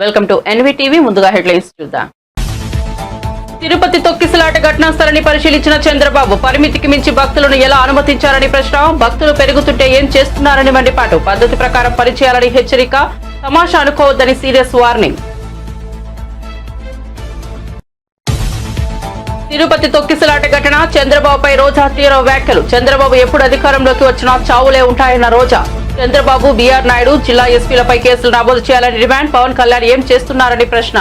Welcome to NVTV. ముందుగా headlines చూద్దాం. తిరుపతి తొక్కిసలాట ఘటనా స్థలాన్ని పరిశీలించిన చంద్రబాబు పరిమితికి మించి భక్తులను ఎలా అనుమతించారని ప్రశ్న. భక్తులు పెరుగుతుంటే ఏం చేస్తున్నారని మండిపాటు. పద్ధతి ప్రకారం పనిచేయాలని హెచ్చరిక. తమాషా అనుకోవద్దని సీరియస్ వార్నింగ్. తిరుపతి తొక్కిసలాట ఘటన. చంద్రబాబుపై రోజా తీవ్ర వ్యాఖ్యలు. చంద్రబాబు ఎప్పుడు అధికారంలోకి వచ్చినా చావులే ఉంటాయన్న రోజా. చంద్రబాబు, బీఆర్ నాయుడు జిల్లా ఎస్పీలపై కేసులు నమోదు చేయాలని డిమాండ్. పవన్ కళ్యాణ్ ఏం చేస్తున్నారని ప్రశ్న.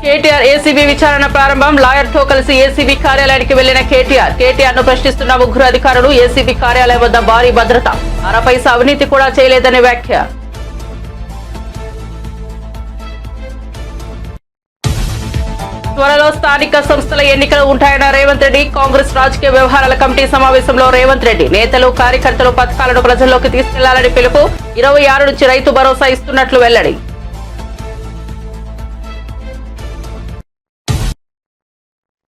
కేటీఆర్ ఏసీబీ విచారణ ప్రారంభం. లాయర్ తో కలిసి ఏసీబీ కార్యాలయానికి వెళ్లిన కేటీఆర్ ను ప్రశ్నిస్తున్న ముగ్గురు అధికారులు. ఏసీబీ కార్యాలయం వద్ద భారీ భద్రత. అరపైసా అవినీతి కూడా చేయలేదని వ్యాఖ్య. త్వరలో స్థానిక సంస్థల ఎన్నికలు ఉంటాయన్న రేవంత్ రెడ్డి. కాంగ్రెస్ రాజకీయ వ్యవహారాల కమిటీ సమావేశంలో రేవంత్ రెడ్డి నేతలు, కార్యకర్తలు పథకాలను ప్రజల్లోకి తీసుకెళ్లాలని పిలుపు. 26 నుంచి రైతు భరోసా ఇస్తున్నట్లు వెల్లడి.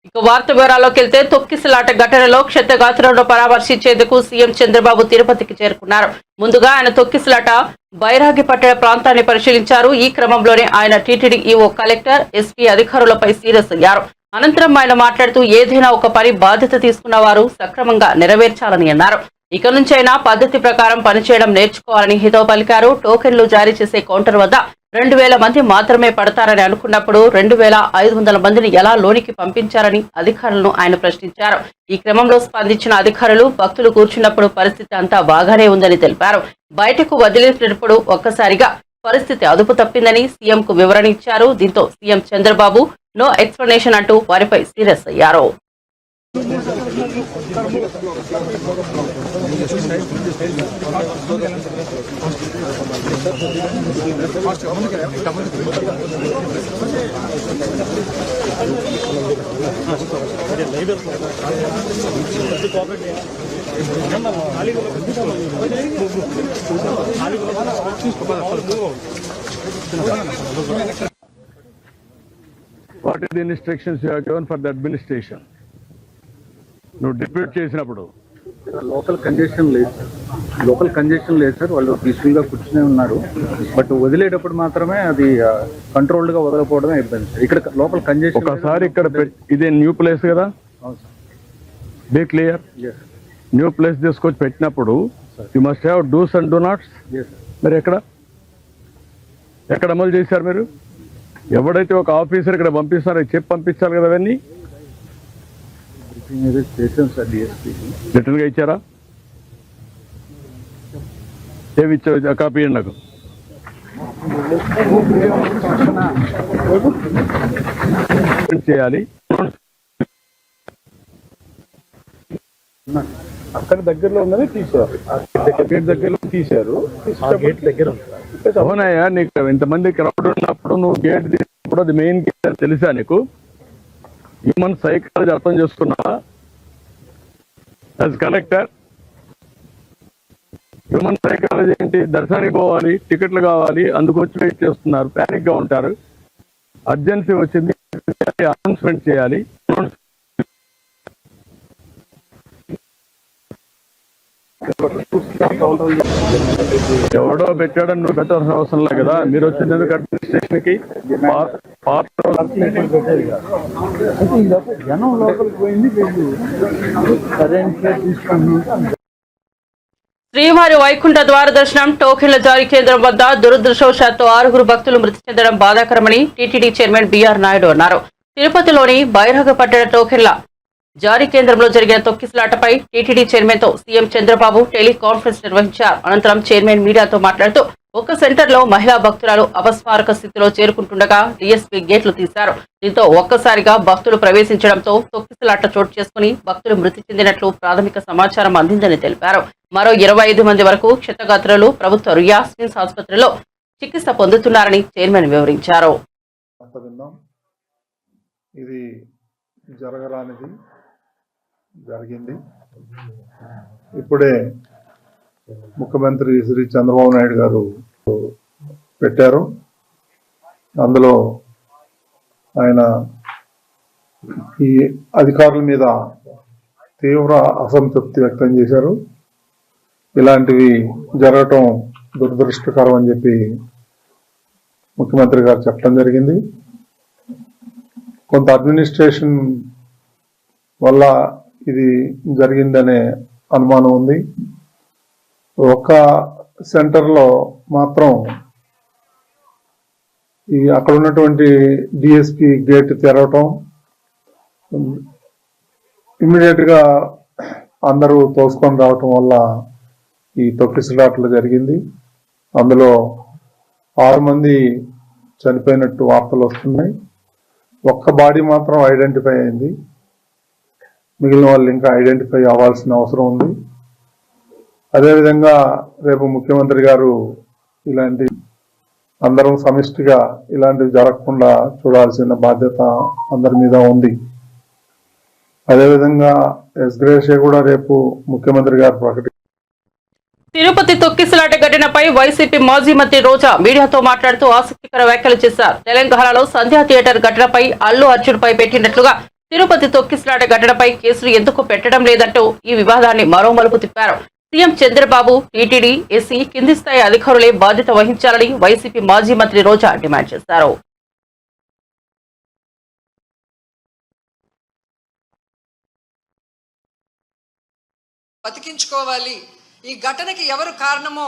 ఇక వార్త వివరాల్లోకి వెళ్తే, తొక్కిసలాట ఘటనలో క్షతగాత్రులను పరామర్శించేందుకు సీఎం చంద్రబాబు తిరుపతికి చేరుకున్నారు. ముందుగా ఆయన తొక్కిసలాట బైరాగిపట్టణ ప్రాంతాన్ని పరిశీలించారు. ఈ క్రమంలోనే ఆయన టీటీడీ ఈవో, కలెక్టర్, ఎస్పీ అధికారులపై సీరియస్ అయ్యారు. అనంతరం ఆయన మాట్లాడుతూ ఏదైనా ఒక పని బాధ్యత తీసుకున్న వారు సక్రమంగా నెరవేర్చాలని అన్నారు. ఇక నుంచైనా పద్ధతి ప్రకారం పనిచేయడం నేర్చుకోవాలని హితవు పలికారు. టోకెన్లు జారీ చేసే కౌంటర్ వద్ద 2000 మంది మాత్రమే పడతారని అనుకున్నప్పుడు 2500 మందిని ఎలా లోనికి పంపించారని అధికారులను ఆయన ప్రశ్నించారు. ఈ క్రమంలో స్పందించిన అధికారులు, భక్తులు కూర్చున్నప్పుడు పరిస్థితి అంతా బాగానే ఉందని తెలిపారు. బయటకు వదిలేసినప్పుడు ఒక్కసారిగా పరిస్థితి అదుపు తప్పిందని సీఎంకు వివరణ ఇచ్చారు. దీంతో సీఎం చంద్రబాబు నో ఎక్స్ప్లెనేషన్ అంటూ వారిపై సీరియస్ అయ్యారు. What are the instructions you have given for the administration? నువ్వు డిప్యూట్ చేసినప్పుడు లోకల్ కంజెషన్ లేదు సార్. వాళ్ళు పీస్ఫుల్ గా కూర్చునే ఉన్నారు. బట్ వదిలేటప్పుడు మాత్రమే అది కంట్రోల్డ్ గా వదలకపోవడమే ఇబ్బంది సార్. ఇక్కడ లోకల్ కంజెషన్ ఒకసారి ఇక్కడ ఇదే న్యూ ప్లేస్ కదా, బీ క్లియర్. న్యూ ప్లేస్ తీసుకొచ్చి పెట్టినప్పుడు you must have dos and don'ts. మరి ఎక్కడ అమలు చేశారు మీరు? ఎవడైతే ఒక ఆఫీసర్ ఇక్కడ పంపిస్తారో చెప్పి పంపించాలి కదా. అవన్నీ రిటర్న్ గా ఇచ్చారా? ఏమి ఇచ్చారు? కాపీ ఇవ్వండి నాకు. చేయాలి. అక్కడ దగ్గరలో ఉందని తీసారు. గేట్ దగ్గరలో తీశారు. గేట్ దగ్గర అవునయ్యా, నీకు ఇంతమంది క్రౌడ్ ఉన్నప్పుడు నువ్వు గేట్ తీసినప్పుడు అది మెయిన్ గేట్ తెలుసా నీకు? హ్యూమన్ సైకాలజీ అర్థం చేసుకున్నావా? యాజ్ కలెక్టర్ హ్యూమన్ సైకాలజీ ఏంటి? దర్శనానికి పోవాలి, టికెట్లు కావాలి, అందుకు వచ్చి వెయిట్ చేస్తున్నారు, ప్యానిక్ గా ఉంటారు. అర్జెన్సీ వచ్చింది, అనౌన్స్మెంట్ చేయాలి. ఎవడో పెట్టాడని నువ్వు పెట్టాల్సిన అవసరం లేదు కదా. మీరు వచ్చినందుకు అడ్మినిస్ట్రేషన్ కి జనం లోపలికి పోయింది. శ్రీవారి వైకుంఠ ద్వార దర్శనం టోకెన్ల జారీ కేంద్రం వద్ద దురదృష్టవశాత్తు 6 భక్తులు మృతి చెందడం బాధాకరమని టీటీడీ చైర్మన్ బీఆర్ నాయుడు అన్నారు. తిరుపతిలోని బైరాగిపట్టణ టోకెన్ల జారీ కేంద్రంలో జరిగిన తొక్కిసలాటపై టీటీడీ చైర్మన్ తో సీఎం చంద్రబాబు టెలికాన్ఫరెన్స్ నిర్వహించారు. అనంతరం చైర్మన్ మీడియాతో మాట్లాడుతూ ఒక సెంటర్లో మహిళా భక్తురాలు అపస్మారక స్థితిలో చేరుకుంటుండగా డీఎస్పీ గేట్లు తీశారు. దీంతో ఒక్కసారిగా భక్తులు ప్రవేశించడంతో తొక్కిసలాట చోటు చేసుకుని భక్తులు మృతి చెందినట్లు ప్రాథమిక సమాచారం అందిందని తెలిపారు. మరో 25 మంది వరకు క్షతగాత్రులు ప్రభుత్వ రియా స్మిన్స్ ఆసుపత్రిలో చికిత్స పొందుతున్నారని చైర్మన్ వివరించారు. ఇది జరగరానిది జరిగింది. ఇప్పుడే ముఖ్యమంత్రి శ్రీ చంద్రబాబు నాయుడు గారు పెట్టారు. అందులో ఆయన ఈ అధికారుల మీద తీవ్ర అసంతృప్తి వ్యక్తం చేశారు. ఇలాంటివి జరగటం దురదృష్టకరం అని చెప్పి ముఖ్యమంత్రి గారు చెప్పడం జరిగింది. కొంత అడ్మినిస్ట్రేషన్ వల్ల ఇది జరిగిందనే అనుమానం ఉంది. ఒక సెంటర్లో మాత్రం ఈ అక్కడ ఉన్నటువంటి డిఎస్పి గేట్ తెరవటం, ఇమ్మీడియట్ గా అందరూ తోసుకొని రావటం వల్ల ఈ తొక్కిసలాట్లు జరిగింది. అందులో 6 మంది చనిపోయినట్టు వార్తలు వస్తున్నాయి. ఒక్క బాడీ మాత్రం ఐడెంటిఫై అయింది, మిగిలిన వాళ్ళు ఇంకా ఐడెంటిఫై అవ్వాల్సిన అవసరం ఉంది. అదేవిధంగా రేపు ముఖ్యమంత్రి గారు ఇలాంటి అందరం సమిష్టిగా ఇలాంటివి జరగకుండా చూడాల్సిన బాధ్యత అందరి మీద ఉంది. అదేవిధంగా ఎస్గ్రేషియా కూడా రేపు ముఖ్యమంత్రి గారు తిరుపతి తొక్కిసలాట ఘటనపై వైసీపీ మాజీ మంత్రి రోజా మీడియాతో మాట్లాడుతూ ఆసక్తికర వ్యాఖ్యలు చేశారు. తెలంగాణలో సంధ్యా థియేటర్ ఘటనపై అల్లు అర్జున్ పై పెట్టినట్లుగా తిరుపతి తొక్కిసలాట ఘటనపై కేసులు ఎందుకు పెట్టడం లేదంటూ ఈ వివాదాన్ని మరో మలుపు తిప్పారు. సీఎం చంద్రబాబు, టీటీడీ, ఎస్సీ కింది స్థాయి అధికారులే బాధ్యత వహించాలని వైసీపీ మాజీ మంత్రి రోజా డిమాండ్ చేశారు. బతికించుకోవాలి, ఈ ఘటనకి ఎవరు కారణమో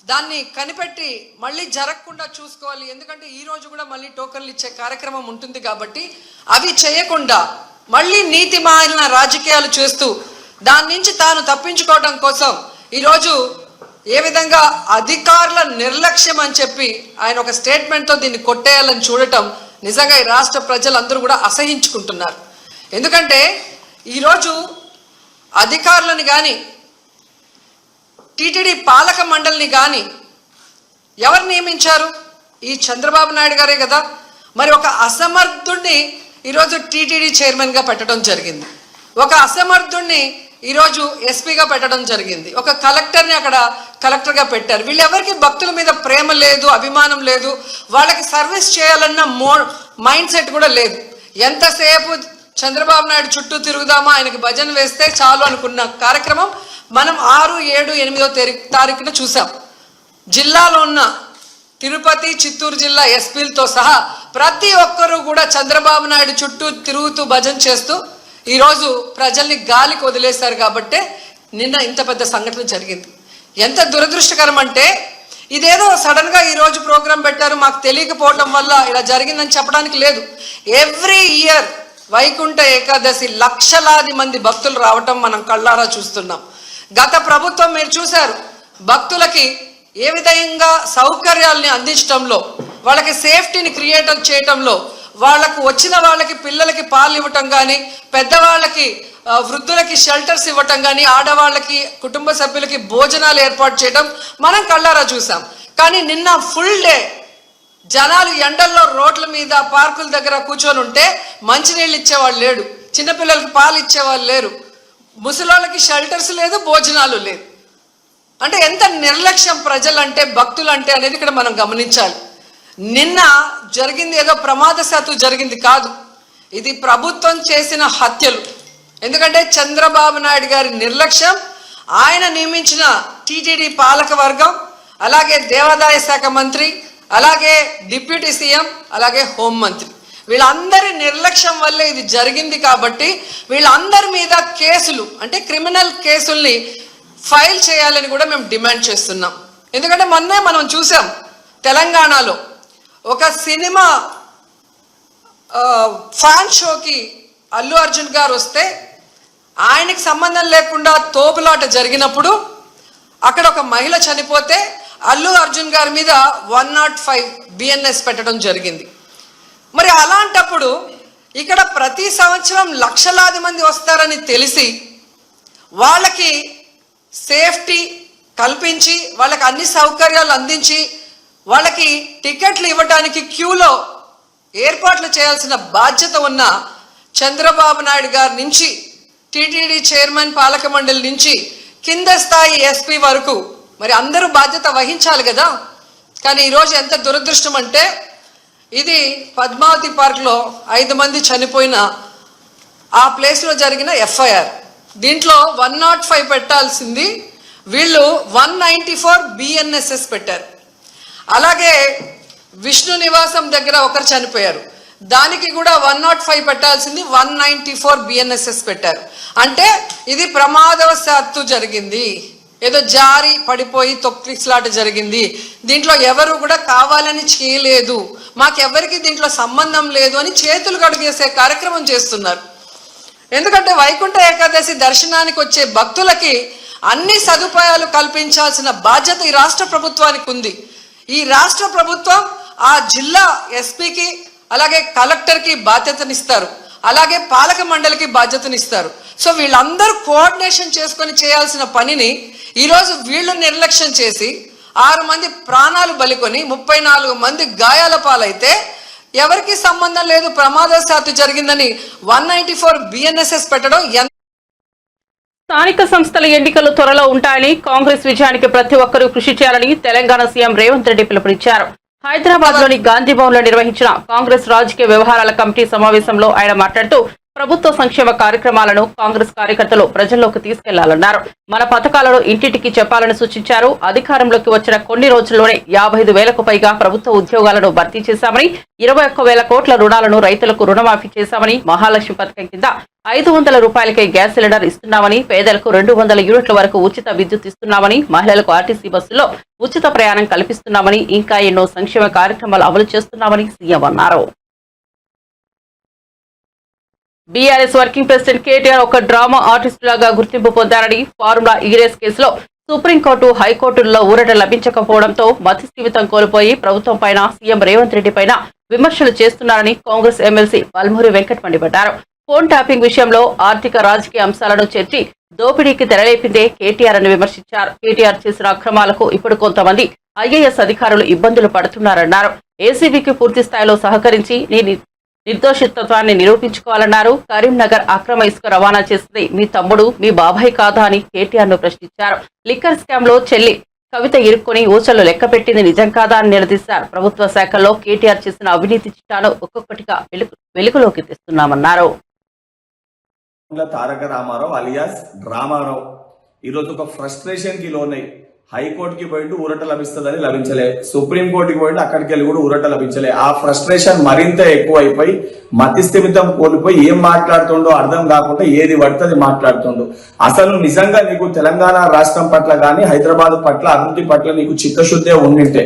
దాన్ని కనిపెట్టి మళ్ళీ జరగకుండా చూసుకోవాలి. ఎందుకంటే ఈ రోజు కూడా మళ్ళీ టోకన్లు ఇచ్చే కార్యక్రమం ఉంటుంది కాబట్టి అవి చేయకుండా మళ్ళీ నీతిమాలిన రాజకీయాలు చేస్తూ దాని నుంచి తాను తప్పించుకోవడం కోసం ఈరోజు ఏ విధంగా అధికారుల నిర్లక్ష్యం అని చెప్పి ఆయన ఒక స్టేట్మెంట్తో దీన్ని కొట్టేయాలని చూడటం నిజంగా ఈ రాష్ట్ర ప్రజలందరూ కూడా అసహించుకుంటున్నారు. ఎందుకంటే ఈరోజు అధికారులను కానీ టీటీడీ పాలక మండలిని కానీ ఎవరు నియమించారు? ఈ చంద్రబాబు నాయుడు గారే కదా. మరి ఒక అసమర్థుడిని ఈరోజు టీటీడీ చైర్మన్గా పెట్టడం జరిగింది, ఒక అసమర్థుడిని ఈరోజు ఎస్పీగా పెట్టడం జరిగింది, ఒక కలెక్టర్ని అక్కడ కలెక్టర్గా పెట్టారు. వీళ్ళెవరికి భక్తుల మీద ప్రేమ లేదు, అభిమానం లేదు, వాళ్ళకి సర్వీస్ చేయాలన్న మైండ్ సెట్ కూడా లేదు. ఎంతసేపు చంద్రబాబు నాయుడు చుట్టూ తిరుగుదామా, ఆయనకి భజన వేస్తే చాలు అనుకున్న కార్యక్రమం మనం 6, 7, 8వ తారీఖున చూసాం. జిల్లాలో ఉన్న తిరుపతి, చిత్తూరు జిల్లా ఎస్పీలతో సహా ప్రతి ఒక్కరూ కూడా చంద్రబాబు నాయుడు చుట్టూ తిరుగుతూ భజన చేస్తూ ఈరోజు ప్రజల్ని గాలికి వదిలేశారు. కాబట్టే నిన్న ఇంత పెద్ద సంఘటన జరిగింది. ఎంత దురదృష్టకరం అంటే ఇదేదో సడన్గా ఈరోజు ప్రోగ్రాం పెట్టారు, మాకు తెలియకపోవడం వల్ల ఇలా జరిగిందని చెప్పడానికి లేదు. ఎవ్రీ ఇయర్ వైకుంఠ ఏకాదశి లక్షలాది మంది భక్తులు రావటం మనం కళ్ళారా చూస్తున్నాం. గత ప్రభుత్వం మీరు చూశారు, భక్తులకి ఏ విధంగా సౌకర్యాలని అందించడంలో, వాళ్ళకి సేఫ్టీని క్రియేట్ చేయటంలో, వాళ్ళకు వచ్చిన వాళ్ళకి పిల్లలకి పాలు ఇవ్వటం కానీ, పెద్దవాళ్ళకి వృద్ధులకి షెల్టర్స్ ఇవ్వటం కానీ, ఆడవాళ్ళకి కుటుంబ సభ్యులకి భోజనాలు ఏర్పాటు చేయడం మనం కళ్ళారా చూసాం. కానీ నిన్న ఫుల్ డే జనాలు ఎండల్లో రోడ్ల మీద పార్కుల దగ్గర కూర్చొని ఉంటే మంచినీళ్ళు ఇచ్చేవాళ్ళు లేడు, చిన్నపిల్లలకి పాలు ఇచ్చేవాళ్ళు లేరు, ముసలోళ్ళకి షెల్టర్స్ లేదు, భోజనాలు లేదు. అంటే ఎంత నిర్లక్ష్యం ప్రజలంటే, భక్తులంటే అనేది ఇక్కడ మనం గమనించాలి. నిన్న జరిగింది ఏదో ప్రమాదశాత్తు జరిగింది కాదు, ఇది ప్రభుత్వం చేసిన హత్యలు. ఎందుకంటే చంద్రబాబు నాయుడు గారి నిర్లక్ష్యం, ఆయన నియమించిన టీటీడీ పాలక వర్గం, అలాగే దేవాదాయ శాఖ మంత్రి, అలాగే డిప్యూటీ సీఎం, అలాగే హోంమంత్రి, వీళ్ళందరి నిర్లక్ష్యం వల్లే ఇది జరిగింది. కాబట్టి వీళ్ళందరి మీద కేసులు, అంటే క్రిమినల్ కేసుల్ని ఫైల్ చేయాలని కూడా మేము డిమాండ్ చేస్తున్నాం. ఎందుకంటే మొన్నే మనం చూసాం, తెలంగాణలో ఒక సినిమా ఫ్యాన్ షోకి అల్లు అర్జున్ గారు వస్తే ఆయనకి సంబంధం లేకుండా తోపులాట జరిగినప్పుడు అక్కడ ఒక మహిళ చనిపోతే అల్లు అర్జున్ గారి మీద 105 BNS పెట్టడం జరిగింది. మరి అలాంటప్పుడు ఇక్కడ ప్రతి సంవత్సరం లక్షలాది మంది వస్తారని తెలిసి వాళ్ళకి సేఫ్టీ కల్పించి, వాళ్ళకి అన్ని సౌకర్యాలు అందించి, వాళ్ళకి టికెట్లు ఇవ్వడానికి క్యూలో ఏర్పాట్లు చేయాల్సిన బాధ్యత ఉన్న చంద్రబాబు నాయుడు గారి నుంచి, టీటీడీ చైర్మన్, పాలక మండలి నుంచి కింద స్థాయి ఎస్పీ వరకు మరి అందరూ బాధ్యత వహించాలి కదా. కానీ ఈరోజు ఎంత దురదృష్టం అంటే, ఇది పద్మావతి పార్క్లో 5 మంది చనిపోయిన ఆ ప్లేస్లో జరిగిన FIR. దీంట్లో 105 పెట్టాల్సింది వీళ్ళు 194 బిఎన్ఎస్ఎస్ పెట్టారు. అలాగే విష్ణు నివాసం దగ్గర ఒకరు చనిపోయారు, దానికి కూడా 105 పెట్టాల్సింది 194 బిఎన్ఎస్ఎస్ పెట్టారు. అంటే ఇది ప్రమాదవశాత్తు జరిగింది, ఏదో జారి పడిపోయి తొక్కిసలాట జరిగింది, దీంట్లో ఎవరు కూడా కావాలని చేయలేదు, మాకెవరికి దీంట్లో సంబంధం లేదు అని చేతులు కడిగేసే కార్యక్రమం చేస్తున్నారు. ఎందుకంటే వైకుంఠ ఏకాదశి దర్శనానికి వచ్చే భక్తులకి అన్ని సదుపాయాలు కల్పించాల్సిన బాధ్యత ఈ రాష్ట్ర ప్రభుత్వానికి ఉంది. ఈ రాష్ట్ర ప్రభుత్వం ఆ జిల్లా ఎస్పీకి అలాగే కలెక్టర్కి బాధ్యతనిస్తారు, అలాగే పాలక మండలికి బాధ్యతనిస్తారు. సో వీళ్ళందరూ కోఆర్డినేషన్ చేసుకొని చేయాల్సిన పనిని ఈరోజు వీళ్ళు నిర్లక్ష్యం చేసి 6 మంది ప్రాణాలు బలికొని 34 మంది గాయాల పాలైతే ఎవరికి సంబంధం లేదు, ప్రమాదవశాత్తు జరిగిందని 194 బిఎన్ఎస్ఎస్ పెట్టడం స్థానిక సంస్థల ఎన్నికలు త్వరలో ఉంటాయని, కాంగ్రెస్ విజయానికి ప్రతి ఒక్కరూ కృషి చేయాలని తెలంగాణ సీఎం రేవంత్ రెడ్డి పిలుపునిచ్చారు. హైదరాబాద్ లోని గాంధీ భవన్ లో నిర్వహించిన కాంగ్రెస్ రాజకీయ వ్యవహారాల కమిటీ సమావేశంలో ఆయన మాట్లాడుతూ ప్రభుత్వ సంక్షేమ కార్యక్రమాలను కాంగ్రెస్ కార్యకర్తలు ప్రజల్లోకి తీసుకెళ్లాలన్నారు. మన పథకాలను ఇంటింటికి చెప్పాలని సూచించారు. అధికారంలోకి వచ్చిన కొన్ని రోజుల్లోనే 55,000కు పైగా ప్రభుత్వ ఉద్యోగాలను భర్తీ చేశామని, 21,000 కోట్ల రుణాలను రైతులకు రుణమాఫీ చేశామని, మహాలక్ష్మి పథకం కింద 500 రూపాయలకే గ్యాస్ సిలిండర్ ఇస్తున్నామని, పేదలకు 200 యూనిట్ల వరకు ఉచిత విద్యుత్ ఇస్తున్నామని, మహిళలకు ఆర్టీసీ బస్సులో ఉచిత ప్రయాణం కల్పిస్తున్నామని, ఇంకా ఎన్నో సంక్షేమ కార్యక్రమాలు అమలు చేస్తున్నామని సీఎం అన్నారు. బీఆర్ఎస్ వర్కింగ్ ప్రెసిడెంట్ కేటీఆర్ ఒక డ్రామా ఆర్టిస్టు లాగా గుర్తింపు పొందారని, ఫార్ములా ఈ రేస్ కేసులో సుప్రీంకోర్టు, హైకోర్టుల్లో ఊరట లభించకపోవడంతో మతిస్థిమితం కోల్పోయి ప్రభుత్వం పైన, సీఎం రేవంత్ రెడ్డి పైన విమర్శలు చేస్తున్నారని కాంగ్రెస్ ఎమ్మెల్సీ వల్మూరి వెంకట్ మండిపడ్డారు. ఫోన్ ట్యాపింగ్ విషయంలో ఆర్థిక రాజకీయ అంశాలను చేర్చి దోపిడీకి తెరలేపిందే కేటీఆర్ అని విమర్శించారు. కేటీఆర్ చేసిన అక్రమాలకు ఇప్పుడు కొంతమంది ఐఏఎస్ అధికారులు ఇబ్బందులు పడుతున్నారన్నారు. ఏసీబీకి పూర్తి స్థాయిలో సహకరించి నిర్దోషిత్వాన్ని నిరూపించుకోవాలన్నారు. కరీంనగర్ అక్రమ ఇసుక రవాణా చేసింది మీ తమ్ముడు, మీ బాబాయ్ కాదా అని కేటీఆర్ ను ప్రశ్నించారు. లిక్కర్ స్కామ్ లో చెల్లి కవిత ఇరుక్కుని ఊచలు లెక్క పెట్టింది నిజం కాదా అని నిలదీశారు. ప్రభుత్వ శాఖల్లో కేటీఆర్ చేసిన అవినీతి చిట్టాను ఒక్కొక్కటిగా వెలుగులోకి తెస్తున్నామన్నారు. తారక రామారావు అలియాస్ డ్రామారావు ఈరోజు ఒక ఫ్రస్ట్రేషన్ కి లోనై హైకోర్టుకి పోయిండు ఊరట లభిస్తుందని లభించలే, సుప్రీంకోర్టుకి పోయిండు అక్కడికి వెళ్ళి కూడా ఊరట లభించలే. ఆ ఫ్రస్ట్రేషన్ మరింత ఎక్కువ అయిపోయి మతిస్థిమితం కోల్పోయి ఏం మాట్లాడుతుండో అర్థం కాకుండా ఏది పడుతుంది మాట్లాడుతుండో. అసలు నిజంగా నీకు తెలంగాణ రాష్ట్రం పట్ల కానీ హైదరాబాద్ పట్ల అభివృద్ధి పట్ల నీకు చిత్తశుద్ధే ఉండింటే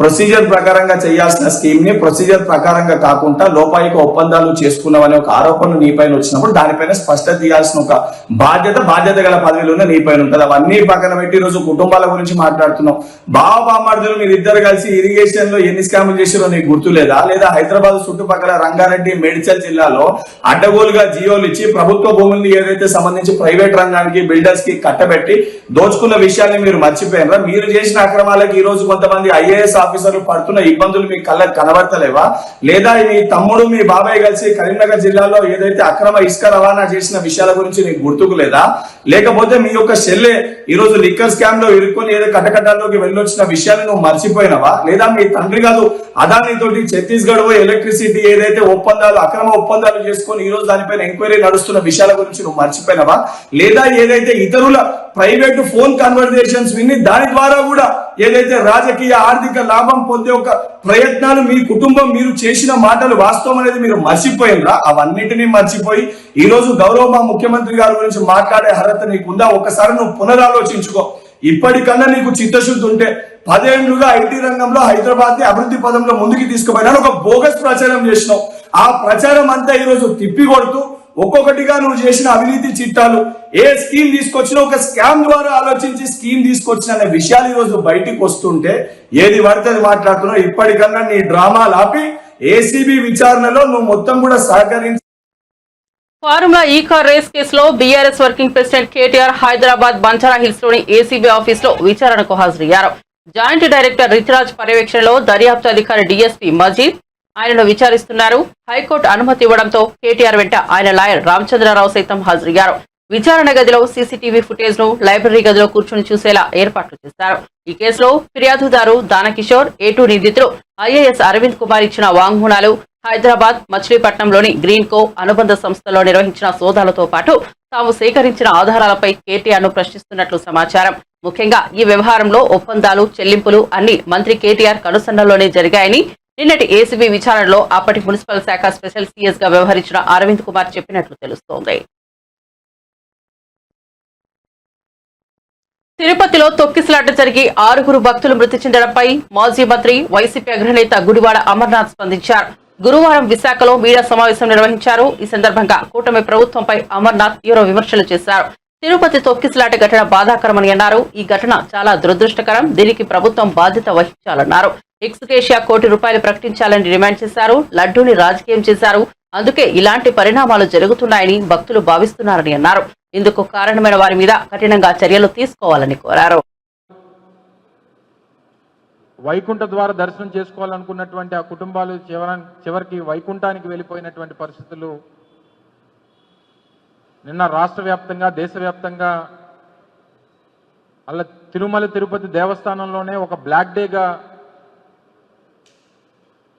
ప్రొసీజర్ ప్రకారంగా చేయాల్సిన స్కీమ్ ని ప్రొసీజర్ ప్రకారంగా కాకుండా లోపాయిక ఒప్పందాలు చేసుకున్నామనే ఒక ఆరోపణలు నీపైన వచ్చినప్పుడు దానిపైన స్పష్టత తీయాల్సిన ఒక బాధ్యత గల పదవిలోనే నీపైన ఉంటుంది. అవన్నీ పక్కన పెట్టి రోజు కుటుంబాల గురించి మాట్లాడుతున్నాం. బామర్దులు మీరు ఇద్దరు కలిసి ఇరిగేషన్ లో ఎన్ని స్కాములు చేసారో నీకు గుర్తులేదా? లేదా హైదరాబాద్ చుట్టుపక్కల రంగారెడ్డి, మేడ్చల్ జిల్లాలో అడ్డగోలుగా జియోలు ఇచ్చి ప్రభుత్వ భూముల్ని ఏదైతే సంబంధించి ప్రైవేట్ రంగానికి బిల్డర్స్ కి కట్టబెట్టి దోచుకున్న విషయాన్ని మీరు మర్చిపోయారా? మీరు చేసిన అక్రమాలకి ఈ రోజు కొంతమంది ఐఏఎస్ ఆఫీసర్లు పడుతున్న ఇబ్బందులు మీ కళ్ళకి కనబడతలేవా? లేదా మీ తమ్ముడు, మీ బాబాయ్ కలిసి కరీంనగర్ జిల్లాలో ఏదైతే అక్రమ ఇసుక రవాణా చేసిన విషయాల గురించి నీకు గుర్తుకు లేదా? లేకపోతే మీ యొక్క చెల్లె ఈ రోజు లిక్కర్ స్కామ్ లో ఇరుక్కొని ఏదో కటకటాల్లోకి వెళ్ళొచ్చిన విషయాన్ని నువ్వు మర్చిపోయినవా? లేదా మీ తండ్రి కాదు అదాని తోటి ఛత్తీస్గఢ్ ఎలక్ట్రిసిటీ ఏదైతే ఒప్పందాలు అక్రమ ఒప్పందాలు చేసుకొని ఈ రోజు దానిపైన ఎంక్వైరీ నడుస్తున్న విషయాల గురించి నువ్వు మర్చిపోయినవా? లేదా ఏదైతే ఇతరుల ప్రైవేట్ ఫోన్ కన్వర్సేషన్స్ విని దాని ద్వారా కూడా ఏదైతే రాజకీయ ఆర్థిక లాభం పొందే ఒక ప్రయత్నాలు మీ కుటుంబం మీరు చేసిన మాటలు వాస్తవం అనేది మీరు మర్చిపోయినరా? అవన్నిటినీ మర్చిపోయి ఈ రోజు గౌరవ ముఖ్యమంత్రి గారి గురించి మాట్లాడే అర్హత నీకుందా? ఒకసారి నువ్వు పునరాలోచించుకో. ఇప్పటికన్నా నీకు చిత్తశుద్ధి ఉంటే 10 ఏళ్లుగా ఐటీ రంగంలో హైదరాబాద్ ని అభివృద్ధి పదంలో ముందుకు తీసుకుపోయినా ఒక బోగస్ ప్రచారం చేసినావు. ఆ ప్రచారం అంతా ఈ రోజు తిప్పి కొడుతూ ఒక్కొక్కటిగా నువ్వు చేసిన అవినీతి చిట్టాలు, ఏ స్కీమ్ తీసుకొచ్చినా ఒక స్కామ్ ద్వారా ఆలోచించి స్కీమ్ తీసుకొచ్చిన అనే విషయాలు ఈ రోజు బయటికి వస్తుంటే ఏది పడుతుంది మాట్లాడుతున్నావు. ఇప్పటికన్నా నీ డ్రామాలు ఆపి ఏసీబీ విచారణలో నువ్వు మొత్తం కూడా సహకరించి. ఫార్ములా ఈ కార్ రేస్ కేసులో BRS working president KTR Hyderabad Banjara hills లోని ఏసీబీ ఆఫీస్ లో విచారణకు హాజరయ్యారు. జాయింట్ డైరెక్టర్ రితిరాజ్ పర్యవేక్షణలో దర్యాప్తు అధికారి డీఎస్పీ మజీద్ ఆయనను విచారిస్తున్నారు. హైకోర్టు అనుమతి ఇవ్వడంతో కేటీఆర్ వెంట ఆయన లాయర్ రామచంద్రరావు సైతం హాజరయ్యారు. విచారణ గదిలో సీసీటీవీ ఫుటేజ్ ను లైబ్రరీ గదిలో కూర్చొని చూసేలా ఏర్పాట్లు చేశారు. ఈ కేసులో ఫిర్యాదుదారు దానకిషోర్, A2 నిందితులు ఐఏఎస్ అరవింద్ కుమార్ ఇచ్చిన వాంగ్మూలాలు, హైదరాబాద్ మచిలీపట్నంలోని గ్రీన్ కో అనుబంధ సంస్థలో నిర్వహించిన సోదాలతో పాటు తాము సేకరించిన ఆధారాలపై కేటీఆర్ ను ప్రశ్నిస్తున్నట్లు సమాచారం. ముఖ్యంగా ఈ వ్యవహారంలో ఒప్పందాలు, చెల్లింపులు అన్ని మంత్రి కేటీఆర్ కనుసన్నల్లోనే జరిగాయని నిన్నటి ఏసీబీ విచారణలో అప్పటి మున్సిపల్ శాఖ స్పెషల్ సీఎస్ గా వ్యవహరించిన అరవింద్ కుమార్ చెప్పినట్లు తెలుస్తోంది. తిరుపతిలో తొక్కిసలాట జరిగి 6 భక్తులు మృతి చెందడంపై మాజీ మంత్రి వైసీపీ అగ్రనేత గుడివాడ అమర్నాథ్ స్పందించారు. గురువారం విశాఖలో మీడియా సమావేశం నిర్వహించారు. ఈ సందర్భంగా కూటమి ప్రభుత్వంపై అమర్నాథ్ తీవ్ర విమర్శలు చేశారు. తిరుపతి తొక్కిసలాట ఘటన బాధాకరమని అన్నారు. ఈ ఘటన చాలా దురదృష్టకరం, దీనికి ప్రభుత్వం బాధ్యత వహించాలన్నారు. ఎక్స్గ్రేషియా ₹1 ప్రకటించాలని డిమాండ్ చేశారు. లడ్డూని రాజకీయం చేశారు, అందుకే ఇలాంటి పరిణామాలు జరుగుతున్నాయని భక్తులు భావిస్తున్నారని అన్నారు. ఇందుకు కారణమైన వారి మీద కఠినంగా చర్యలు తీసుకోవాలని కోరారు. వైకుంఠ ద్వార దర్శనం చేసుకోవాలనుకున్నటువంటి ఆ కుటుంబాలు చివరికి వైకుంఠానికి వెళ్ళిపోయినటువంటి పరిస్థితులు నిన్న రాష్ట్ర వ్యాప్తంగా, దేశవ్యాప్తంగా అలా తిరుమల తిరుపతి దేవస్థానంలోనే ఒక బ్లాక్ డేగా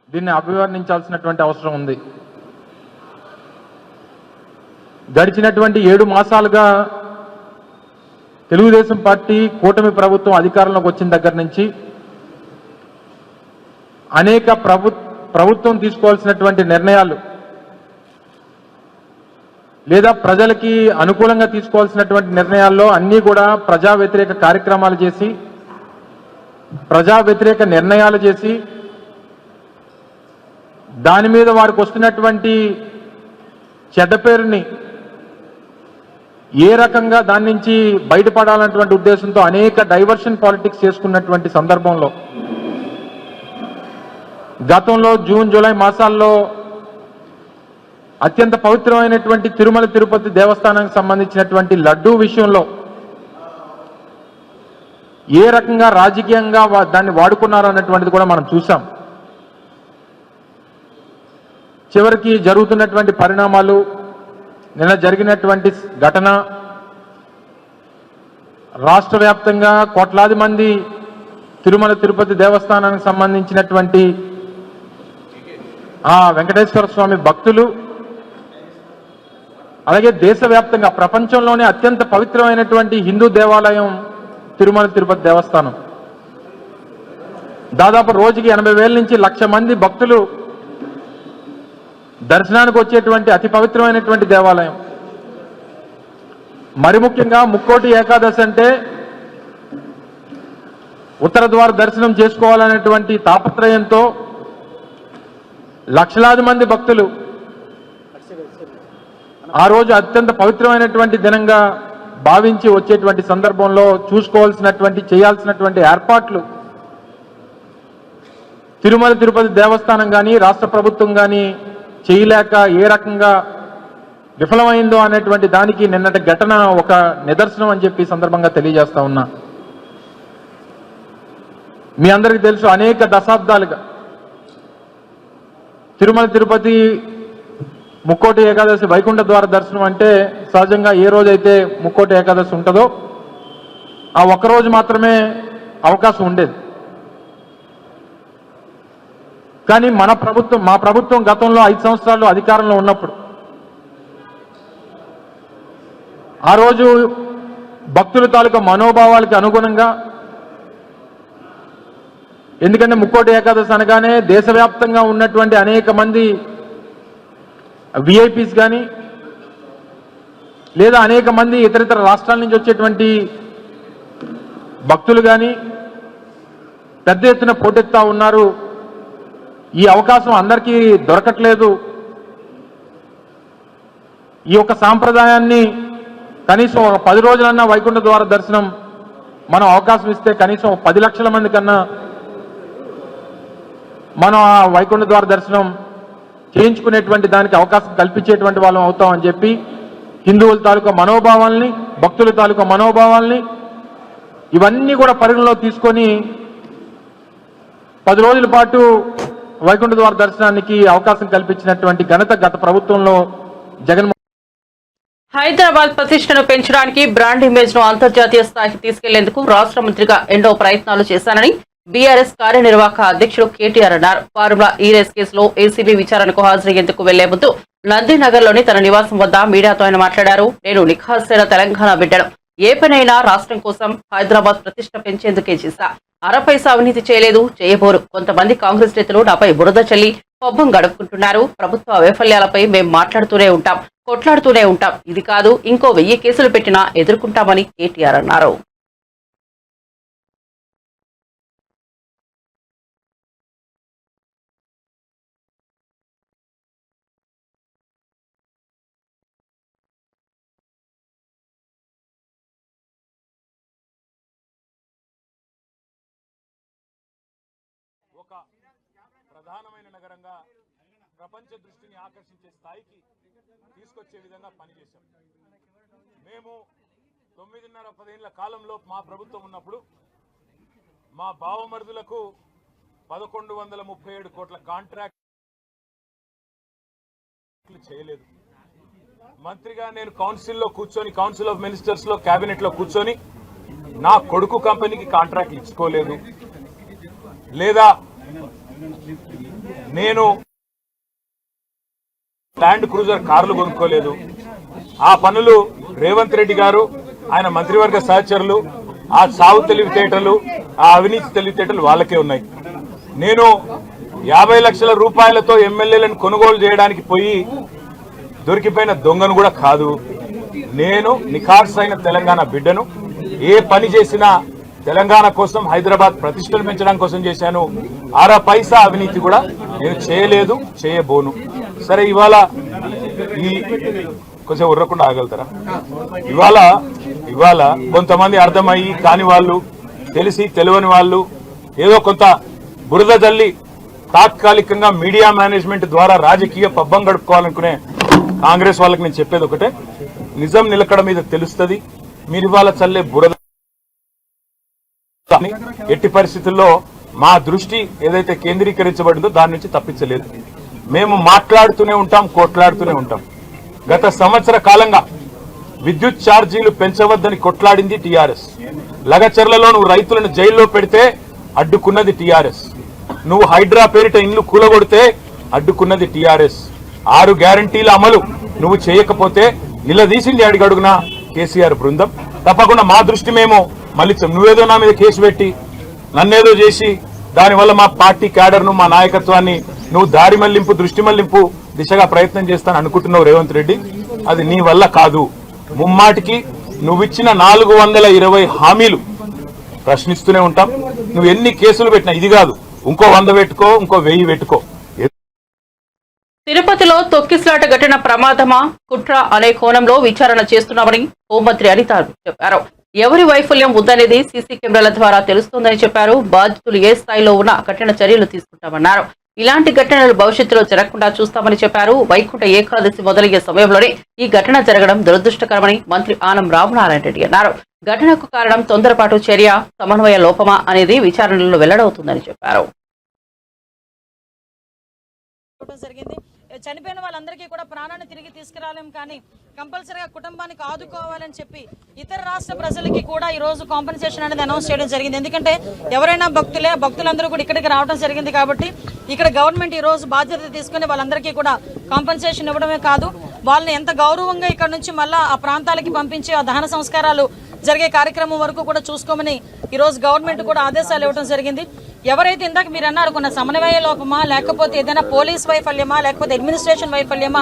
దీన్ని అభివర్ణించాల్సినటువంటి అవసరం ఉంది. గడిచినటువంటి 7 మాసాలుగా తెలుగుదేశం పార్టీ కూటమి ప్రభుత్వం అధికారంలోకి వచ్చిన దగ్గర నుంచి అనేక ప్రభుత్వం తీసుకోవాల్సినటువంటి నిర్ణయాలు లేదా ప్రజలకి అనుకూలంగా తీసుకోవాల్సినటువంటి నిర్ణయాల్లో అన్నీ కూడా ప్రజా వ్యతిరేక కార్యక్రమాలు చేసి, ప్రజా వ్యతిరేక నిర్ణయాలు చేసి, దాని మీద వారికి వస్తున్నటువంటి చెడ్డ పేరుని ఏ రకంగా దాని నుంచి బయటపడాలన్నటువంటి ఉద్దేశంతో అనేక డైవర్షన్ పాలిటిక్స్ చేసుకున్నటువంటి సందర్భంలో గతంలో జూన్, జూలై మాసాల్లో అత్యంత పవిత్రమైనటువంటి తిరుమల తిరుపతి దేవస్థానానికి సంబంధించినటువంటి లడ్డూ విషయంలో ఏ రకంగా రాజకీయంగా దాన్ని వాడుకున్నారు అన్నటువంటిది కూడా మనం చూసాం. చివరికి జరుగుతున్నటువంటి పరిణామాలు, నిన్న జరిగినటువంటి ఘటన, రాష్ట్ర వ్యాప్తంగా కోట్లాది మంది తిరుమల తిరుపతి దేవస్థానానికి సంబంధించినటువంటి వెంకటేశ్వర స్వామి భక్తులు, అలాగే దేశవ్యాప్తంగా ప్రపంచంలోనే అత్యంత పవిత్రమైనటువంటి హిందూ దేవాలయం తిరుమల తిరుపతి దేవస్థానం. దాదాపు రోజుకి 80,000 నుంచి 1,00,000 మంది భక్తులు దర్శనానికి వచ్చేటువంటి అతి పవిత్రమైనటువంటి దేవాలయం. మరి ముఖ్యంగా ముక్కోటి ఏకాదశి అంటే ఉత్తర ద్వార దర్శనం చేసుకోవాలనేటువంటి తాపత్రయంతో లక్షలాది మంది భక్తులు ఆ రోజు అత్యంత పవిత్రమైనటువంటి దినంగా భావించి వచ్చేటువంటి సందర్భంలో చూసుకోవాల్సినటువంటి, చేయాల్సినటువంటి ఏర్పాట్లు తిరుమల తిరుపతి దేవస్థానం కానీ రాష్ట్ర ప్రభుత్వం కానీ చేయలేక ఏ రకంగా విఫలమైందో అనేటువంటి దానికి నిన్నటి ఘటన ఒక నిదర్శనం అని చెప్పి సందర్భంగా తెలియజేస్తా ఉన్నా. మీ అందరికీ తెలుసు, అనేక దశాబ్దాలుగా తిరుమల తిరుపతి ముక్కోటి ఏకాదశి వైకుంఠ ద్వార దర్శనం అంటే సహజంగా ఏ రోజైతే ముక్కోటి ఏకాదశి ఉంటుందో ఆ ఒక్కరోజు మాత్రమే అవకాశం ఉండేది. కానీ మా ప్రభుత్వం గతంలో 5 సంవత్సరాలు అధికారంలో ఉన్నప్పుడు ఆ రోజు భక్తుల తాలూకా మనోభావాలకి అనుగుణంగా, ఎందుకంటే ముక్కోటి ఏకాదశి అనగానే దేశవ్యాప్తంగా ఉన్నటువంటి అనేక మంది విఐపీస్ కానీ లేదా అనేక మంది ఇతరితర రాష్ట్రాల నుంచి వచ్చేటువంటి భక్తులు కానీ పెద్ద ఎత్తున పోటెత్తా ఉన్నారు. ఈ అవకాశం అందరికీ దొరకట్లేదు. ఈ యొక్క సాంప్రదాయాన్ని కనీసం ఒక 10 రోజులన్నా వైకుంఠ ద్వార దర్శనం మనం అవకాశం ఇస్తే కనీసం 10 లక్షల మంది కన్నా మనం ఆ వైకుంఠ ద్వార దర్శనం చేయించుకునేటువంటి దానికి అవకాశం కల్పించేటువంటి వాళ్ళం అవుతామని చెప్పి హిందువుల తాలూకా మనోభావాల్ని, భక్తుల తాలూకా మనోభావాల్ని ఇవన్నీ కూడా పరిగణలో తీసుకొని 10 రోజుల పాటు వైకుంఠ ద్వార దర్శనానికి అవకాశం కల్పించినటువంటి ఘనత గత ప్రభుత్వంలో జగన్మోహన్. హైదరాబాద్ ప్రతిష్టను పెంచడానికి బ్రాండ్ ఇమేజ్ ను అంతర్జాతీయ స్థాయికి తీసుకెళ్లేందుకు రాష్ట్ర మంత్రిగా ఎన్నో ప్రయత్నాలు చేశానని బీఆర్ఎస్ కార్యనిర్వాహక అధ్యక్షుడు కేటీఆర్ అన్నారు. ఫార్ములా ఈ రేస్ కేసులో ఏసీబీ విచారణకు హాజరయ్యేందుకు వెళ్లే ముందు నందినగర్ లోని తన నివాసం వద్ద మీడియాతో ఆయన మాట్లాడారు. నేను నిఖార్సైన తెలంగాణ బిడ్డను, ఏ పనైనా రాష్ట్రం కోసం హైదరాబాద్ ప్రతిష్ట పెంచేందుకే చేశా. అరపైసా అవినీతి చేయలేదు, చేయబోరు. కొంతమంది కాంగ్రెస్ నేతలు నాపై బురద చల్లి పబ్బం గడుపుకుంటున్నారు. ప్రభుత్వ వైఫల్యాలపై మేం మాట్లాడుతూనే ఉంటాం, కొట్లాడుతూనే ఉంటాం. ఇది కాదు ఇంకో 1000 కేసులు పెట్టినా ఎదుర్కొంటామని కేటీఆర్ అన్నారు. ఒక ప్రధానమైన నగరంగా ప్రపంచ దృష్టిని ఆకర్షించే స్థాయికి తీసుకొచ్చే విధంగా పనిచేశాం. మేము 9.5-10 ఏళ్ల కాలంలో మా ప్రభుత్వం ఉన్నప్పుడు మా బావమరుదులకు 1137 కోట్ల కాంట్రాక్ట్లు చేయలేదు. మంత్రిగా నేను కౌన్సిల్లో కూర్చొని, కౌన్సిల్ ఆఫ్ మినిస్టర్స్ లో, కేబినెట్ లో కూర్చొని నా కొడుకు కంపెనీకి కాంట్రాక్ట్లు ఇచ్చుకోలేదు. లేదా నేను ల్యాండ్ క్రూజర్ కార్లు కొనుక్కోలేదు. ఆ పనులు రేవంత్ రెడ్డి గారు, ఆయన మంత్రివర్గ సహచరులు, ఆ సాగు తెలివితేటలు, ఆ అవినీతి తెలివితేటలు వాళ్ళకే ఉన్నాయి. నేను 50 లక్షల రూపాయలతో ఎమ్మెల్యేలను కొనుగోలు చేయడానికి పోయి దొరికిపోయిన దొంగను కూడా కాదు. నేను నిఖార్సైన తెలంగాణ బిడ్డను. ఏ పని చేసినా తెలంగాణ కోసం, హైదరాబాద్ ప్రతిష్టలు పెంచడం కోసం చేశాను. అరపైసా అవినీతి కూడా నేను చేయలేదు, చేయబోను. సరే, ఇవాళ ఈ కొంచెం ఉర్రకుండా ఆగలుగుతారా? ఇవాళ కొంతమంది అర్థమయ్యి కాని వాళ్ళు, తెలిసి తెలియని వాళ్ళు ఏదో కొంత బురద జల్లి తాత్కాలికంగా మీడియా మేనేజ్మెంట్ ద్వారా రాజకీయ పబ్బం గడుపుకోవాలనుకునే కాంగ్రెస్ వాళ్ళకి నేను చెప్పేది ఒకటే, నిజం నిలకడ మీద తెలుస్తుంది. మీరు ఇవాళ చల్లే బురద ఎట్టి పరిస్థితుల్లో మా దృష్టి ఏదైతే కేంద్రీకరించబడిందో దాని నుంచి తప్పించలేదు. మేము మాట్లాడుతూనే ఉంటాం, కొట్లాడుతూనే ఉంటాం. గత సంవత్సర కాలంగా విద్యుత్ ఛార్జీలు పెంచవద్దని కొట్లాడింది టీఆర్ఎస్. లగచర్లలో నువ్వు రైతులను జైల్లో పెడితే అడ్డుకున్నది టీఆర్ఎస్. నువ్వు హైడ్రా పేరిట ఇండ్లు కూలగొడితే అడ్డుకున్నది టీఆర్ఎస్. 6 గ్యారంటీల అమలు నువ్వు చేయకపోతే నిలదీసింది అడుగడుగునా కేసీఆర్ బృందం. తప్పకుండా మా దృష్టి మేము మళ్ళించాం. నువ్వేదో నా మీద కేసు పెట్టి నన్నేదో చేసి దానివల్ల మా పార్టీ క్యాడర్ను, మా నాయకత్వాన్ని నువ్వు దారి మళ్లింపు, దృష్టి మళ్లింపు దిశగా ప్రయత్నం చేస్తాను అనుకుంటున్నావు రేవంత్ రెడ్డి. అది నీ వల్ల కాదు. ముమ్మాటికి నువ్విచ్చిన 420 హామీలు ప్రశ్నిస్తూనే ఉంటాం. నువ్వు ఎన్ని కేసులు పెట్టినా ఇది కాదు, ఇంకో 100 పెట్టుకో, ఇంకో 1000 పెట్టుకో. తిరుపతిలో తొక్కిసలాట ఘటన ప్రమాదమా, కుట్ర అనే కోణంలో విచారణ చేస్తున్నామని హోంమంత్రి అనిత చెప్పారు. ఎవరి వైఫల్యం ఉందనేది సీసీ కెమెరాల ద్వారా తెలుస్తోందని చెప్పారు. బాధితులు ఏ స్థాయిలో ఉన్నా కఠిన చర్యలు తీసుకుంటామన్నారు. ఇలాంటి ఘటనలు భవిష్యత్తులో జరగకుండా చూస్తామని చెప్పారు. వైకుంఠ ఏకాదశి మొదలయ్యే సమయంలోనే ఈ ఘటన జరగడం దురదృష్టకరమని మంత్రి ఆనం రామనారాయణ రెడ్డి అన్నారు. ఘటనకు కారణం తొందరపాటు చర్య, సమన్వయ లోపమా అనేది విచారణలో వెల్లడవుతుందని చెప్పారు. చనిపోయిన వాళ్ళందరికీ కూడా ప్రాణాన్ని తిరిగి తీసుకురాలేం, కానీ కంపల్సరీగా కుటుంబానికి ఆదుకోవాలని చెప్పి ఇతర రాష్ట్ర ప్రజలకి కూడా ఈ రోజు కాంపెన్సేషన్ అనేది అనౌన్స్ చేయడం జరిగింది. ఎందుకంటే ఎవరైనా భక్తులందరూ కూడా ఇక్కడికి రావడం జరిగింది కాబట్టి ఇక్కడ గవర్నమెంట్ ఈ రోజు బాధ్యత తీసుకుని వాళ్ళందరికీ కూడా కాంపెన్సేషన్ ఇవ్వడమే కాదు, వాళ్ళని ఎంత గౌరవంగా ఇక్కడ నుంచి మళ్ళా ఆ ప్రాంతాలకి పంపించి ఆ దహన సంస్కారాలు జరిగే కార్యక్రమం వరకు కూడా చూసుకోమని ఈ రోజు గవర్నమెంట్ కూడా ఆదేశాలు ఇవ్వడం జరిగింది. ఎవరైతే ఇందాక మీరు అన్నారు కొన్న సమన్వయ లోపమా, లేకపోతే ఏదైనా పోలీస్ వైఫల్యమా, లేకపోతే అడ్మినిస్ట్రేషన్ వైఫల్యమా,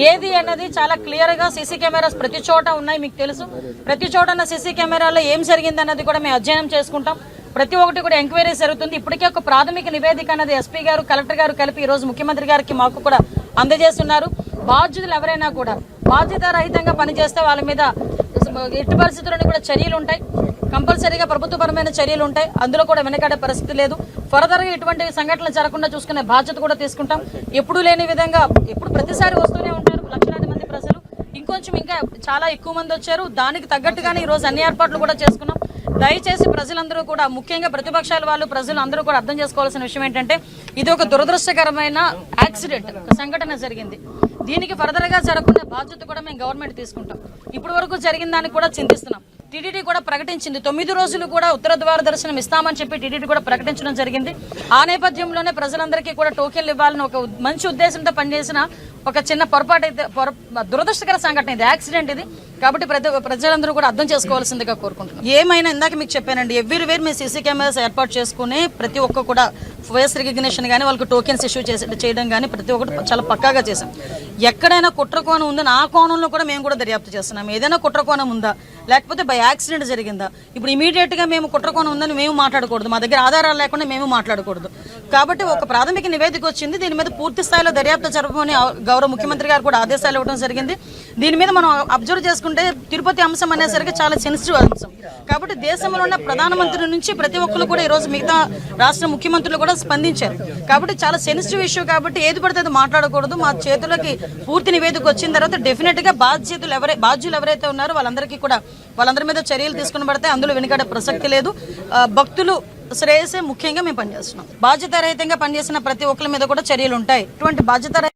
ఏది అన్నది చాలా క్లియర్ గా సీసీ కెమెరాస్ ప్రతి చోట ఉన్నాయి. మీకు తెలుసు, ప్రతి చోట ఉన్న సీసీ కెమెరాలో ఏం జరిగింది అన్నది కూడా మేము అధ్యయనం చేసుకుంటాం. ప్రతి ఒక్కటి కూడా ఎంక్వైరీ జరుగుతుంది. ఇప్పటికే ఒక ప్రాథమిక నివేదిక అన్నది ఎస్పీ గారు, కలెక్టర్ గారు కలిపి ఈ రోజు ముఖ్యమంత్రి గారికి మాకు కూడా అందజేస్తున్నారు. బాధ్యులు ఎవరైనా కూడా బాధ్యతారహితంగా పనిచేస్తే వాళ్ళ మీద ఎట్టి పరిస్థితుల్లోనూ కూడా చర్యలు ఉంటాయి. కంపల్సరీగా ప్రభుత్వపరమైన చర్యలు ఉంటాయి. అందులో కూడా వెనకాడే పరిస్థితి లేదు. ఫర్దర్గా ఇటువంటి సంఘటనలు జరగకుండా చూసుకునే బాధ్యత కూడా తీసుకుంటాం. ఎప్పుడు లేని విధంగా ఎప్పుడు ప్రతిసారి వస్తూనే ఉంటారు లక్షలాది మంది ప్రజలు. ఇంకొంచెం ఇంకా చాలా ఎక్కువ మంది వచ్చారు. దానికి తగ్గట్టుగానే ఈ రోజు అన్ని ఏర్పాట్లు కూడా చేసుకున్నాం. దయచేసి ప్రజలందరూ కూడా, ముఖ్యంగా ప్రతిపక్షాల వాళ్ళు, ప్రజలు అందరూ కూడా అర్థం చేసుకోవాల్సిన విషయం ఏంటంటే ఇది ఒక దురదృష్టకరమైన యాక్సిడెంట్, ఒక సంఘటన జరిగింది. దీనికి ఫర్దర్ గా జరగకుండా బాధ్యత కూడా మేము గవర్నమెంట్ తీసుకుంటాం. ఇప్పటి వరకు జరిగిన దానికి కూడా చింతిస్తున్నాం. టీటీడీ కూడా ప్రకటించింది 9 రోజులు కూడా ఉత్తర ద్వార దర్శనం ఇస్తామని చెప్పి టీటీడీ కూడా ప్రకటించడం జరిగింది. ఆ నేపథ్యంలోనే ప్రజలందరికీ కూడా టోకెన్లు ఇవ్వాలని ఒక మంచి ఉద్దేశంతో పనిచేసిన ఒక చిన్న పొరపాటు అయితే దురదృష్టకర సంఘటన ఇది, యాక్సిడెంట్ ఇది. కాబట్టి ప్రజలందరూ కూడా అర్థం చేసుకోవాల్సిందిగా కోరుకుంటున్నాం. ఏమైనా ఇందాక మీకు చెప్పానండి, ఎవ్రీవేర్ మేము సీసీ కెమెరాస్ ఏర్పాటు చేసుకుని ప్రతి ఒక్క కూడా ఫేస్ రికగ్నిషన్ కానీ వాళ్ళకి టోకెన్స్ ఇష్యూ చేయడం కానీ ప్రతి ఒక్కటి చాలా పక్కాగా చేసాం. ఎక్కడైనా కుట్రకోణం ఉందని ఆ కోణంలో కూడా మేము కూడా దర్యాప్తు చేస్తున్నాం. ఏదైనా కుట్రకోణం ఉందా, లేకపోతే బై యాక్సిడెంట్ జరిగిందా, ఇప్పుడు ఇమీడియట్గా మేము కుట్రకోణం ఉందని మేము మాట్లాడకూడదు, మా దగ్గర ఆధారాలు లేకుండా మేము మాట్లాడకూడదు. కాబట్టి ఒక ప్రాథమిక నివేదిక వచ్చింది, దీని మీద పూర్తి స్థాయిలో దర్యాప్తు జరపమని గౌరవ ముఖ్యమంత్రి గారు కూడా ఆదేశాలు ఇవ్వడం జరిగింది. దీని మీద మనం అబ్జర్వ్ చేసుకుంటే తిరుపతి అంశం అనేసరికి చాలా సెన్సిటివ్ అంశం. కాబట్టి దేశంలో ఉన్న ప్రధానమంత్రి నుంచి ప్రతి ఒక్కరు కూడా ఈరోజు మిగతా రాష్ట్ర ముఖ్యమంత్రులు కూడా స్పందించారు. కాబట్టి చాలా సెన్సిటివ్ ఇష్యూ, కాబట్టి ఏది పడితే అది మాట్లాడకూడదు. మా చేతులకి పూర్తి నివేదిక వచ్చిన తర్వాత డెఫినెట్ గా బాధ్యులు ఎవరైతే ఉన్నారో వాళ్ళందరి మీద చర్యలు తీసుకుని పడితే అందులో వెనుకడే ప్రసక్తి లేదు. భక్తులు శ్రేయసే ముఖ్యంగా మేము పనిచేస్తున్నాం. బాధ్యతారహితంగా పనిచేసిన ప్రతి ఒక్కరి మీద కూడా చర్యలు ఉంటాయి. ఇటువంటి బాధ్యత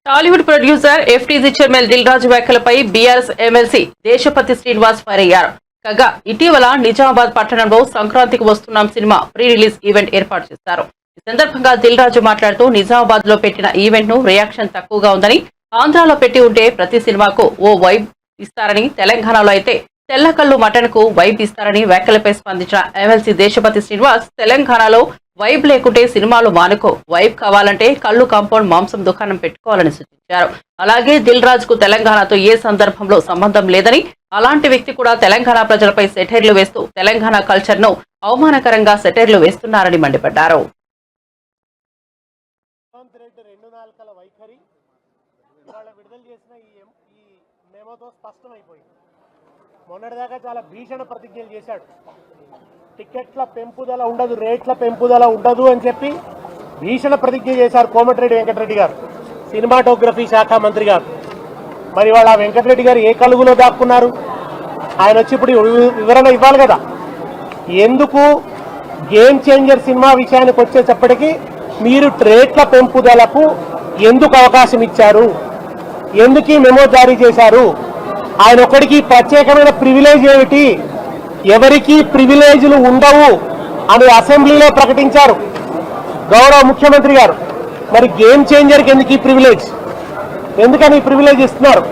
Tollywood producer FTG chairman Dil Raju వ్యాఖ్యలపై BRS MLC Deshapati Srinivas fire అయ్యారు. కాగా ఇటీవల నిజామాబాద్ పట్టణంలో సంక్రాంతికి వస్తున్నాం సినిమా ప్రీ రిలీజ్ ఈవెంట్ ఏర్పాటు చేశారు. ఈ సందర్భంగా దిల్ రాజు మాట్లాడుతూ నిజామాబాద్ లో పెట్టిన ఈవెంట్ ను రియాక్షన్ తక్కువగా ఉందని, ఆంధ్రాలో పెట్టి ఉంటే ప్రతి సినిమాకు ఓ వైబ్ ఇస్తారని, తెలంగాణలో అయితే తెల్లకల్లు మటన్ కు వైబ్ ఇస్తారని వ్యాఖ్యలపై స్పందించిన ఎమ్మెల్సీ దేశపతి శ్రీనివాస్, తెలంగాణలో వైబ్ లేకుంటే సినిమాలు మానుకో, వైబ్ కావాలంటే కళ్ళు కాంపౌండ్ మాంసం దుకాణం పెట్టుకోవాలని సూచించారు. అలాగే దిల్ రాజు కు తెలంగాణతో ఏ సందర్భంలో సంబంధం లేదని, అలాంటి వ్యక్తి కూడా తెలంగాణ ప్రజలపై సెటైర్లు వేస్తూ తెలంగాణ కల్చర్ ను అవమానకరంగా సెటైర్లు వేస్తున్నారని మండిపడ్డారు. మొన్నటిదాకా చాలా భీషణ ప్రతిజ్ఞలు చేశాడు. టికెట్ల పెంపుదల ఉండదు, రేట్ల పెంపుదల ఉండదు అని చెప్పి భీషణ ప్రతిజ్ఞ చేశారు కోమటిరెడ్డి వెంకటరెడ్డి గారు, సినిమాటోగ్రఫీ శాఖ మంత్రి గారు. మరి వాళ్ళ వెంకటరెడ్డి గారు ఏ కలుగులో దాక్కున్నారు? ఆయన వచ్చి ఇప్పుడు వివరణ ఇవ్వాలి కదా. ఎందుకు గేమ్ చేంజర్ సినిమా విషయానికి వచ్చేటప్పటికీ మీరు రేట్ల పెంపుదలకు ఎందుకు అవకాశం ఇచ్చారు, ఎందుకు ఈ మెమో జారీ చేశారు? ఆయన ఒక్కడికి ప్రత్యేకమైన ప్రివిలేజ్ ఏమిటి? ఎవరికి ప్రివిలేజ్లు ఉండవు అని అసెంబ్లీలో ప్రకటించారు గౌరవ ముఖ్యమంత్రి గారు. మరి గేమ్ చేంజర్కి ఎందుకు ఈ ప్రివిలేజ్? ఎందుకని ఈ ప్రివిలేజ్ ఇస్తున్నారు?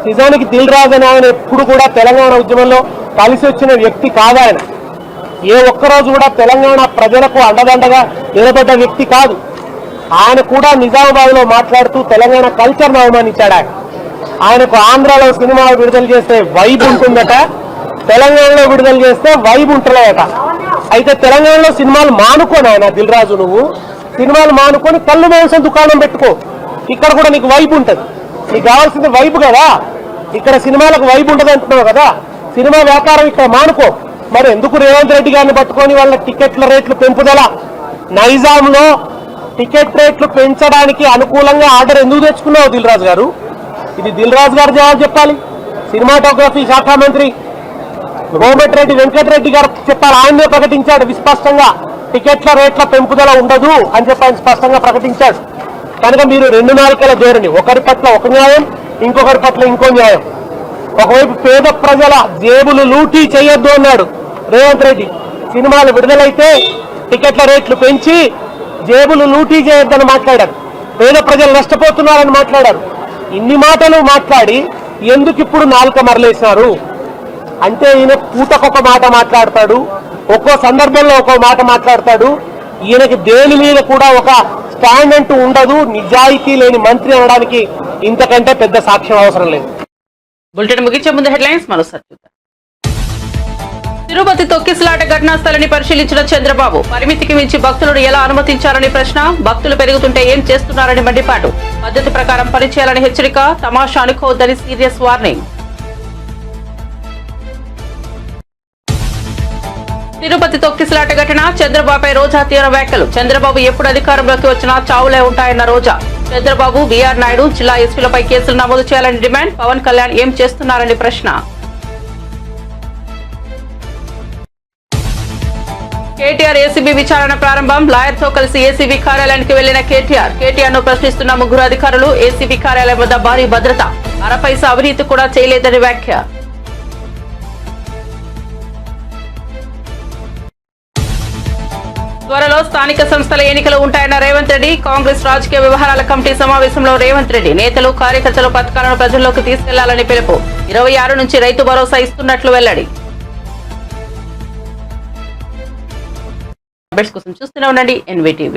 నిజానికి దిల్ రాజు అని ఆయన ఎప్పుడు కూడా తెలంగాణ ఉద్యమంలో కలిసి వచ్చిన వ్యక్తి కాదు. ఆయన ఏ ఒక్కరోజు కూడా తెలంగాణ ప్రజలకు అండదండగా నిలబడ్డ వ్యక్తి కాదు. ఆయన కూడా నిజామాబాద్ లో మాట్లాడుతూ తెలంగాణ కల్చర్ను అవమానించాడు. ఆయనకు ఆంధ్రాలో సినిమా విడుదల చేస్తే వైబ్ ఉంటుందట, తెలంగాణలో విడుదల చేస్తే వైబ్ ఉంటలేదట. అయితే తెలంగాణలో సినిమాలు మానుకోని ఆయన దిల్ రాజు, నువ్వు సినిమాలు మానుకొని కళ్ళు మాంసం దుకాణం పెట్టుకో, ఇక్కడ కూడా నీకు వైబ్ ఉంటుంది. నీకు కావాల్సింది వైబ్ కదా, ఇక్కడ సినిమాలకు వైబ్ ఉంటుంది అంటున్నావు కదా. సినిమా వ్యాపారం ఇక్కడ మానుకో. మరి ఎందుకు రేవంత్ రెడ్డి గారిని పట్టుకొని వాళ్ళ టికెట్ల రేట్లు పెంపుదల, నైజాంలో టికెట్ రేట్లు పెంచడానికి అనుకూలంగా ఆర్డర్ ఎందుకు తెచ్చుకున్నావు దిల్ రాజు గారు? ఇది దిల్ రాజు గారు జవాబు చెప్పాలి. సినిమాటోగ్రఫీ శాఖ మంత్రి కోమటిరెడ్డి వెంకటరెడ్డి గారు చెప్పాలి. ఆయనే ప్రకటించాడు విస్పష్టంగా, టికెట్ల రేట్ల పెంపుదల ఉండదు అని చెప్పి ఆయన స్పష్టంగా ప్రకటించాడు. కనుక మీరు రెండు నాలుకల ధోరణి, ఒకరి పట్ల ఒక న్యాయం, ఇంకొకరి పట్ల ఇంకో న్యాయం. ఒకవైపు పేద ప్రజల జేబులు లూటీ చేయొద్దు అన్నాడు రేవంత్ రెడ్డి. సినిమాలు విడుదలైతే టికెట్ల రేట్లు పెంచి జేబులు లూటీ చేయొద్దని మాట్లాడారు. పేద ప్రజలు నష్టపోతున్నారని మాట్లాడారు. ఇన్ని మాటలు మాట్లాడి ఎందుకు ఇప్పుడు నాలుక మరలేసినారు అంటే, ఈయన పూటకొక మాట మాట్లాడతాడు, ఒక్కో సందర్భంలో ఒక్కో మాట మాట్లాడతాడు. ఈయనకి దేని మీద కూడా ఒక స్టాండ్ అంటూ ఉండదు. నిజాయితీ లేని మంత్రి అనడానికి ఇంతకంటే పెద్ద సాక్ష్యం అవసరం లేదు. బులెటిన్ ముగించే ముందు హెడ్లైన్స్ మరోసారి చూద్దాం. తిరుపతి తొక్కిసలాట ఘటనా స్థలాన్ని పరిశీలించిన చంద్రబాబు, పరిమితికి మించి భక్తులను ఎలా అనుమతించారని ప్రశ్న, భక్తులు పెరుగుతుంటే ఏం చేస్తున్నారని మండిపాటు, పద్ధతి ప్రకారం పనిచేయాలని హెచ్చరిక, తమాషా అనుకోవద్దని సీరియస్ వార్నింగ్. తిరుపతి తొక్కిసలాట ఘటన, చంద్రబాబుపై రోజా తీవ్ర వ్యాఖ్యలు, చంద్రబాబు ఎప్పుడు అధికారంలోకి వచ్చినా చావులే ఉంటాయన్న రోజా. చంద్రబాబు, బీఆర్ నాయుడు జిల్లా ఎస్పీలపై కేసులు నమోదు చేయాలని డిమాండ్, పవన్ కళ్యాణ్ ఏం చేస్తున్నారని ప్రశ్న. కేటీఆర్ ఏసీబీ విచారణ ప్రారంభం, లాయర్ తో కలిసి ఏసీబీ కార్యాలయానికి వెళ్లిన కేటీఆర్ ను ప్రశ్నిస్తున్న ముగ్గురు అధికారులు, ఏసీబీ కార్యాలయం వద్ద భారీ భద్రత, అరపైసా అవినీతి కూడా చేయలేదని వ్యాఖ్య. త్వరలో స్థానిక సంస్థల ఎన్నికలు ఉంటాయన్న రేవంత్ రెడ్డి. కాంగ్రెస్ రాజకీయ వ్యవహారాల కమిటీ సమావేశంలో రేవంత్ రెడ్డి నేతలు కార్యకర్తల పథకాలను ప్రజల్లోకి తీసుకెళ్లాలని పిలుపు. 26 నుంచి రైతు భరోసా ఇస్తున్నట్లు వెల్లడి. అప్డేట్స్ కోసం చూస్తూనే ఉండండి NVTV.